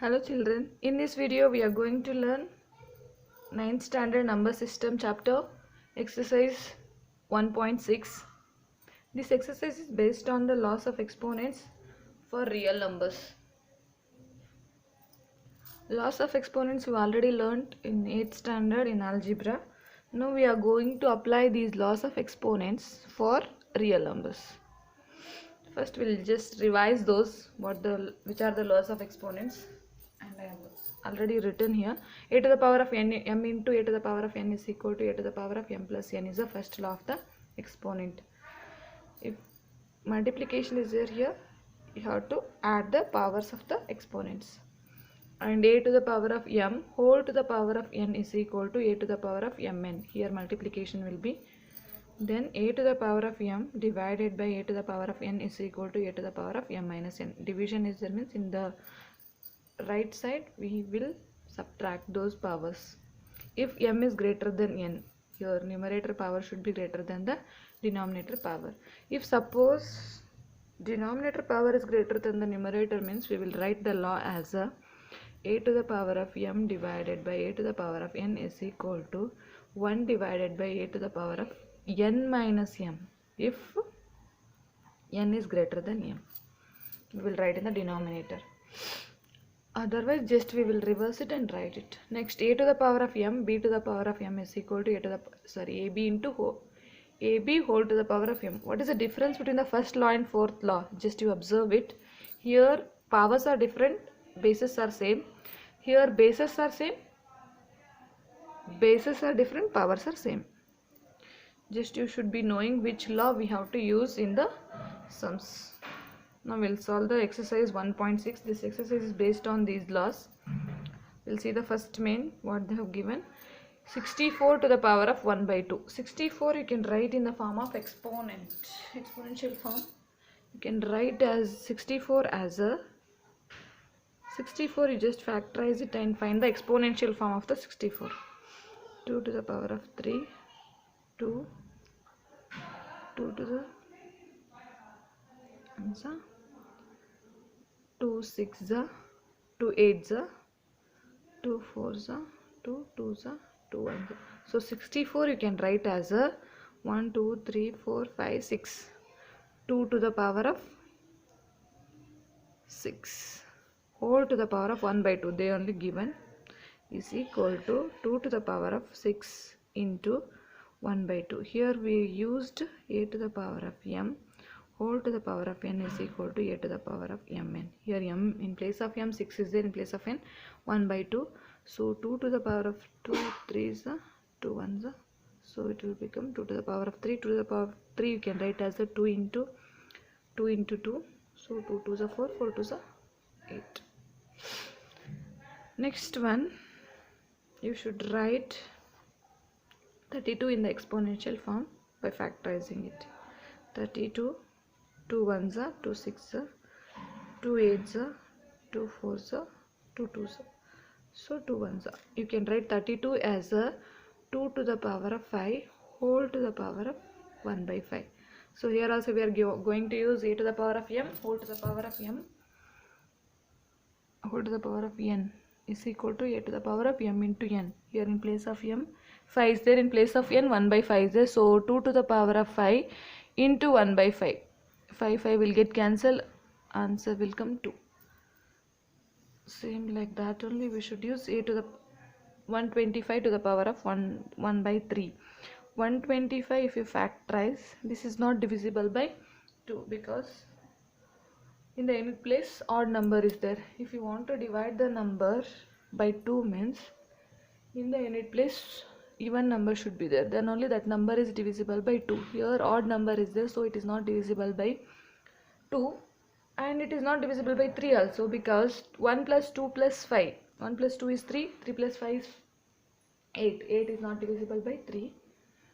Hello children, in this video we are going to learn 9th standard number system chapter exercise 1.6. This exercise is based on the laws of exponents for real numbers. Laws of exponents we already learned in 8th standard in algebra. Now we are going to apply these laws of exponents for real numbers. First we'll just revise those which are the laws of exponents, and I have already written here. A to the power of n, m into a to the power of n is equal to a to the power of m plus n is the first law of the exponent. If multiplication is there here, you have to add the powers of the exponents. And a to the power of m whole to the power of n is equal to a to the power of mn. Here multiplication will be. Then a to the power of m divided by a to the power of n is equal to a to the power of m minus n. Division is there, means in the right side we will subtract those powers. If m is greater than n, your numerator power should be greater than the denominator power. If suppose denominator power is greater than the numerator, means we will write the law as a to the power of m divided by a to the power of n is equal to 1 divided by a to the power of n minus m if n is greater than m. We will write in the denominator. Otherwise just we will reverse it and write it. Next, a to the power of m, b to the power of m is equal to ab into ab whole to the power of m. What is the difference between the first law and fourth law? Just you observe it. Here powers are different, bases are same. Here bases are same, bases are different, powers are same. Just you should be knowing which law we have to use in the sums. Now we'll solve the exercise 1.6. This exercise is based on these laws. We'll see the first main, what they have given. 64 to the power of 1 by 2. 64 you can write in the form of exponential form. You can write as 64 as a 64, you just factorize it and find the exponential form of the 64. 2 to the power of 3, 2 to the 2 6 2 8 2 4 2 2 2 1. So 64 you can write as a 1 2 3 4 5 6. 2 to the power of 6 whole to the power of 1 by 2, they only given, is equal to 2 to the power of 6 into 1 by 2. Here we used a to the power of m whole to the power of n is equal to a to the power of mn. Here m in place of m, 6 is there, in place of n 1 by 2. So 2 to the power of 2 3s 2 1s, so it will become 2 to the power of 3. 2 to the power of 3 you can write as a 2 into 2, so 2 2s 4, 4 2s 8. Next one, you should write 32 in the exponential form by factorizing it. 32, 2 1s 2 6s 2 8s 2 4s 2 2s, so 2 1s. You can write 32 as a 2 to the power of 5 whole to the power of 1 by 5. So here also we are going to use a to the power of m whole to the power of m whole to the power of n is equal to a to the power of m into n. Here in place of m 5 is there, in place of n 1 by 5 is there, so 2 to the power of 5 into 1 by 5. 5 will get cancelled, answer will come 2. Same like that only we should use a to the 125 to the power of 1 by 3. 125 if you factorize, this is not divisible by 2 because in the unit place odd number is there. If you want to divide the number by 2, means in the unit place even number should be there, then only that number is divisible by 2. Here odd number is there, so it is not divisible by 2, and it is not divisible by 3 also, because 1 plus 2 plus 5, 1 plus 2 is 3, 3 plus 5 is 8, 8 is not divisible by 3,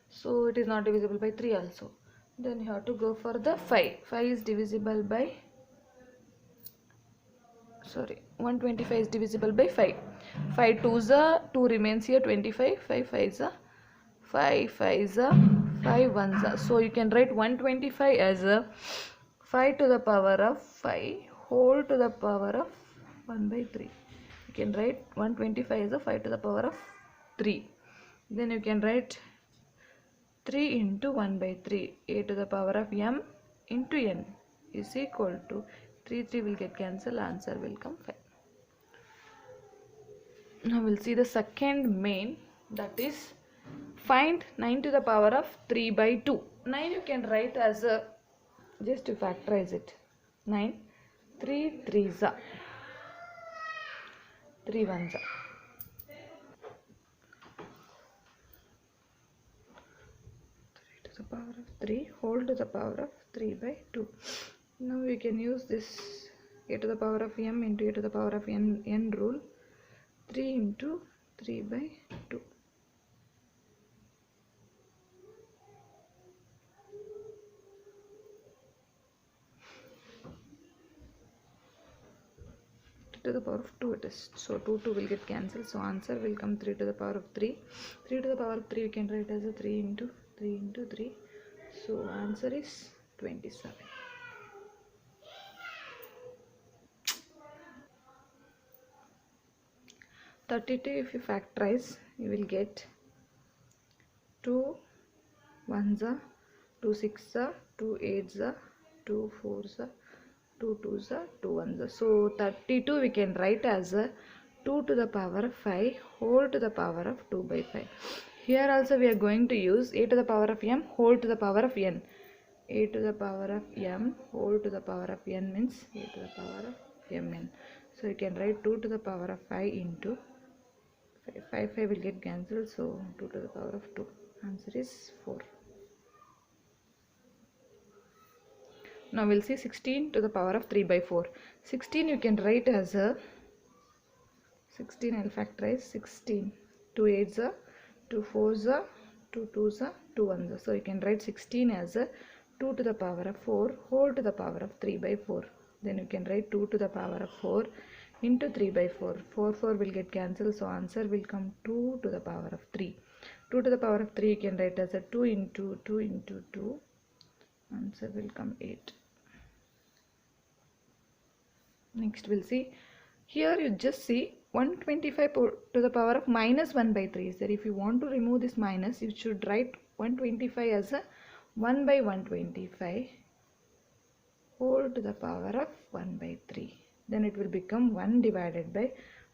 so it is not divisible by 3 also. Then you have to go for the 5. 5 is divisible by 125 is divisible by 5. 5 2s 2 remains here, 25. 5 5s 5 5s 5 1s. So you can write 125 as a 5 to the power of 5 whole to the power of 1 by 3. can write 125 as a 5 to the power of 3. Then you can write 3 into 1 by 3, a to the power of m into n is equal to 3 will get cancelled, answer will come 5. Now we'll see the second main, that is find 9 to the power of 3 by 2. 9 you can write as a, just to factorize it, 9, 3 3s are, 3 1s are. 3 to the power of 3 whole to the power of 3 by 2. Now we can use this a to the power of m into a to the power of n rule. 3 into 3 by 2. To the power of 2 it is, so 2 will get cancelled, so answer will come 3 to the power of 3. 3 to the power of 3 we can write as a 3 into 3, so answer is 27. If you factorize, you will get 2 1s are, 2 6s are, 2 8s are, 2 4s are, 2 2s are, 2 1s are. So 32 we can write as a 2 to the power of 5 whole to the power of 2 by 5. Here also we are going to use a to the power of m whole to the power of n. A to the power of m whole to the power of n means a to the power of mn. So you can write 2 to the power of 5 into 5 will get cancelled, so 2 to the power of 2. Answer is 4. Now we'll see 16 to the power of 3 by 4. 16 you can write as a 16, I'll factorize 16. 2 8s are, 2 4s are, 2 2s are, 2 1s are. So you can write 16 as a 2 to the power of 4 whole to the power of 3 by 4. Then you can write 2 to the power of 4 into 3 by 4. 4 will get cancelled, so answer will come 2 to the power of 3. 2 to the power of 3 you can write as a 2 into 2 into 2. Answer will come 8. Next we'll see, here you just see 125 to the power of minus 1 by 3 is there. If you want to remove this minus, you should write 125 as a 1 by 125 whole to the power of 1 by 3. Then it will become 1 divided by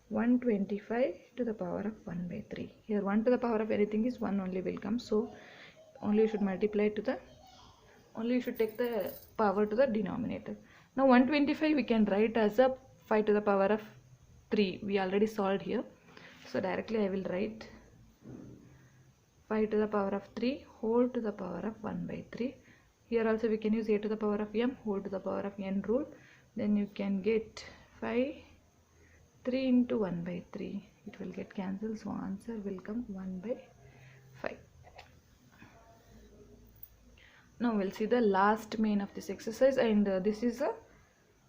125 to the power of 1 by 3. Here 1 to the power of anything is 1 only will come, so only you should multiply to the, only you should take the power to the denominator. Now 125 we can write as a 5 to the power of 3. We already solved here, so directly I will write 5 to the power of 3 whole to the power of 1 by 3. Here also we can use a to the power of m whole to the power of n rule. Then you can get 5, 3 into 1 by 3. It will get cancelled, so answer will come 1 by 5. Now we'll see the last main of this exercise, and this is the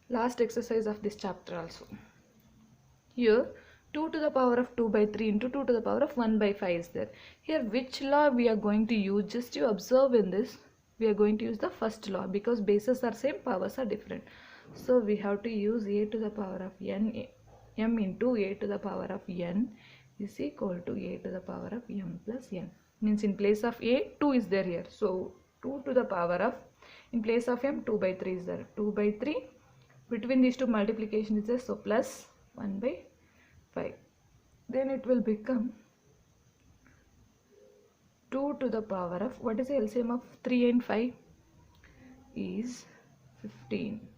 last exercise of this chapter also. Here 2 to the power of 2 by 3 into 2 to the power of 1 by 5 is there. Here which law we are going to use, just you observe in this, we are going to use the first law, because bases are same, powers are different. So we have to use a to the power of m into a to the power of n is equal to a to the power of m plus n. Means in place of a, 2 is there here. So 2 to the power of, in place of m, 2 by 3 is there. 2 by 3, between these two multiplication is there, so plus 1 by 5. Then it will become 2 to the power of, what is the LCM of 3 and 5? Is 15.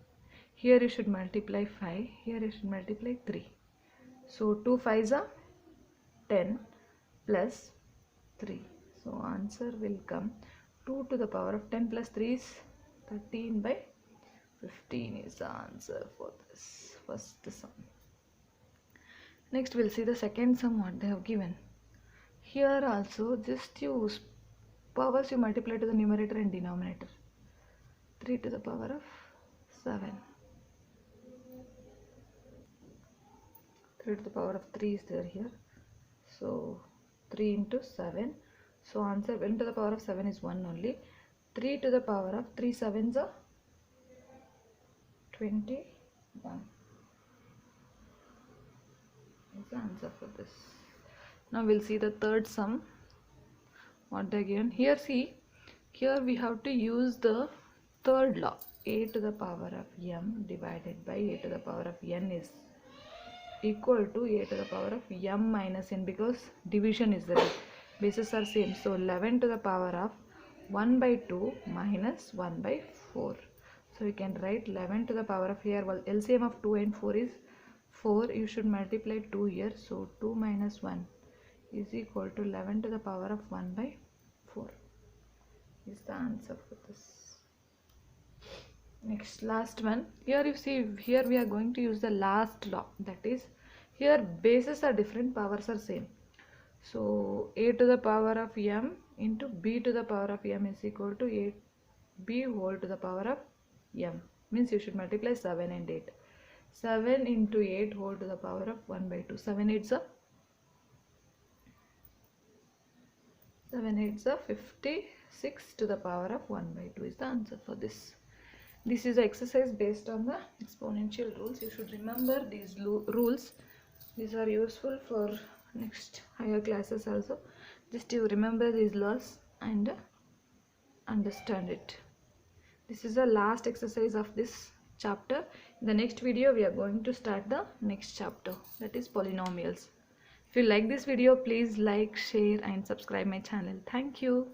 Here you should multiply 5, here you should multiply 3. So 2 5s are 10 plus 3. So answer will come 2 to the power of 10 plus 3 is 13 by 15 is the answer for this first sum. Next we'll see the second sum what they have given. Here also just use powers, you multiply to the numerator and denominator. 3 to the power of 7. 3 to the power of 3 is there here. So 3 into 7. So answer 1 to the power of 7 is 1 only. 3 to the power of 3 7s are 21. is the answer for this. Now we'll see the third sum. What they given here, see, here we have to use the third law. A to the power of m divided by a to the power of n is equal to a to the power of m minus n, because division is there, bases are same. So 11 to the power of 1 by 2 minus 1 by 4. So you can write 11 to the power of, here, well, LCM of 2 and 4 is 4. You should multiply 2 here. So 2 minus 1 is equal to 11 to the power of 1 by 4 is the answer for this. Next, last one. Here you see, here we are going to use the last law. That is, here bases are different, powers are same. So a to the power of m into b to the power of m is equal to a b whole to the power of m. Means you should multiply 7 and 8. 7 into 8 whole to the power of 1 by 2. 7 8s are 56 to the power of 1 by 2 is the answer for this. This is an exercise based on the exponential rules. You should remember these rules. These are useful for next higher classes also. Just you remember these laws and understand it. This is the last exercise of this chapter. In the next video we are going to start the next chapter, that is polynomials. If you like this video, please like, share and subscribe my channel. Thank you.